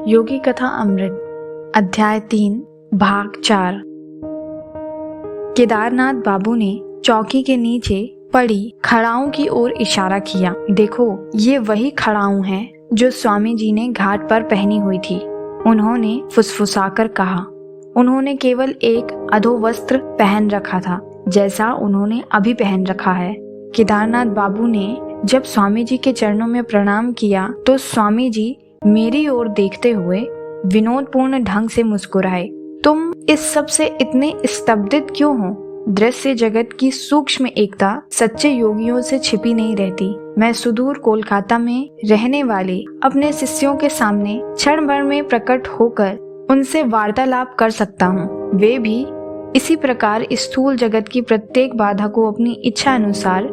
योगी कथा अमृत अध्याय 3 भाग 4। केदारनाथ बाबू ने चौकी के नीचे पड़ी खड़ाओं की ओर इशारा किया। देखो, ये वही खड़ाऊं हैं जो स्वामी जी ने घाट पर पहनी हुई थी। उन्होंने फुसफुसाकर कहा। उन्होंने केवल एक अधोवस्त्र पहन रखा था, जैसा उन्होंने अभी पहन रखा है। केदारनाथ बाबू ने जब स्वामी जी के चरणों में प्रणाम किया तो स्वामी जी मेरी ओर देखते हुए विनोदपूर्ण ढंग से मुस्कुराए। तुम इस सब से इतने स्तब्धित क्यों हो? दृश्य जगत की सूक्ष्म एकता सच्चे योगियों से छिपी नहीं रहती। मैं सुदूर कोलकाता में रहने वाले अपने शिष्यों के सामने क्षण भर में प्रकट होकर उनसे वार्तालाप कर सकता हूँ। वे भी इसी प्रकार स्थूल जगत की प्रत्येक बाधा को अपनी इच्छा अनुसार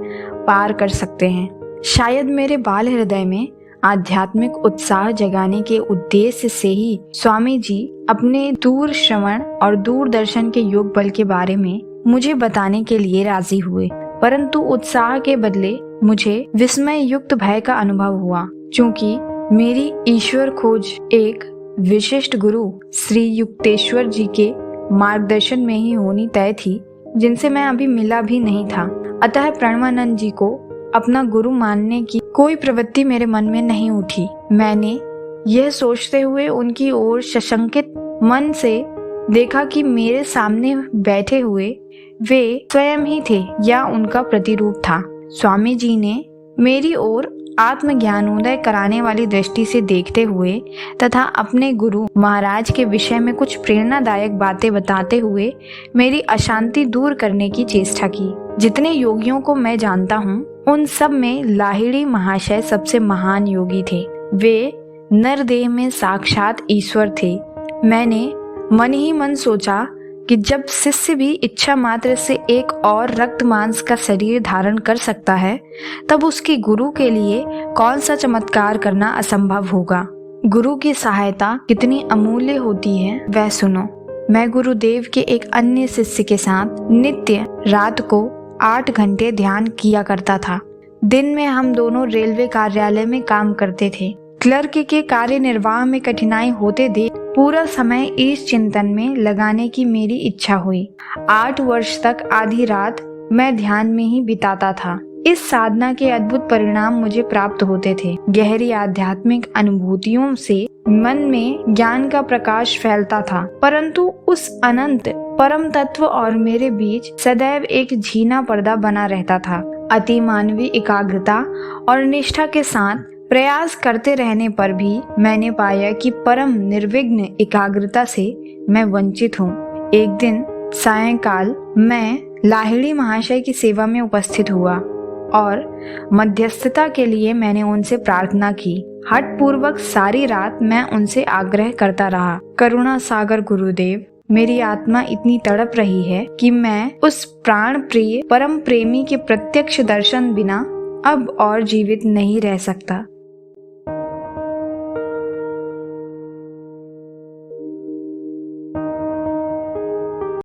पार कर सकते हैं। शायद मेरे बाल हृदय में आध्यात्मिक उत्साह जगाने के उद्देश्य से ही स्वामी जी अपने दूर श्रवण और दूरदर्शन के योग बल के बारे में मुझे बताने के लिए राजी हुए, परंतु उत्साह के बदले मुझे विस्मय युक्त भय का अनुभव हुआ, क्योंकि मेरी ईश्वर खोज एक विशिष्ट गुरु श्री युक्तेश्वर जी के मार्गदर्शन में ही होनी तय थी, जिनसे मैं अभी मिला भी नहीं था। अतः प्रणवानंद जी को अपना गुरु मानने की कोई प्रवृत्ति मेरे मन में नहीं उठी। मैंने यह सोचते हुए उनकी ओर सशंकित मन से देखा कि मेरे सामने बैठे हुए वे स्वयं ही थे या उनका प्रतिरूप था। स्वामी जी ने मेरी ओर आत्मज्ञानोदय कराने वाली दृष्टि से देखते हुए तथा अपने गुरु महाराज के विषय में कुछ प्रेरणादायक बातें बताते हुए मेरी अशांति दूर करने की चेष्टा की। जितने योगियों को मैं जानता हूँ, उन सब में लाहिड़ी महाशय सबसे महान योगी थे। वे नरदेह में साक्षात ईश्वर थे। मैंने मन ही मन सोचा कि जब शिष्य भी इच्छा मात्र से एक और रक्त मांस का शरीर धारण कर सकता है, तब उसके गुरु के लिए कौन सा चमत्कार करना असंभव होगा। गुरु की सहायता कितनी अमूल्य होती है, वह सुनो। मैं गुरुदेव के एक अन्य शिष्य के साथ नित्य रात को 8 घंटे ध्यान किया करता था। दिन में हम दोनों रेलवे कार्यालय में काम करते थे। क्लर्क के कार्य निर्वाह में कठिनाई होते देख पूरा समय इस चिंतन में लगाने की मेरी इच्छा हुई। 8 वर्ष तक आधी रात मैं ध्यान में ही बिताता था। इस साधना के अद्भुत परिणाम मुझे प्राप्त होते थे। गहरी आध्यात्मिक अनुभूतियों से मन में ज्ञान का प्रकाश फैलता था, परंतु उस अनंत परम तत्व और मेरे बीच सदैव एक झीना पर्दा बना रहता था। अति मानवीय एकाग्रता और निष्ठा के साथ प्रयास करते रहने पर भी मैंने पाया कि परम निर्विघ्न एकाग्रता से मैं वंचित हूँ। एक दिन सायंकाल मैं लाहिड़ी महाशय की सेवा में उपस्थित हुआ और मध्यस्थता के लिए मैंने उनसे प्रार्थना की। हठ पूर्वक सारी रात मैं उनसे आग्रह करता रहा, करुणा सागर गुरुदेव, मेरी आत्मा इतनी तड़प रही है कि मैं उस प्राण प्रिय परम प्रेमी के प्रत्यक्ष दर्शन बिना अब और जीवित नहीं रह सकता।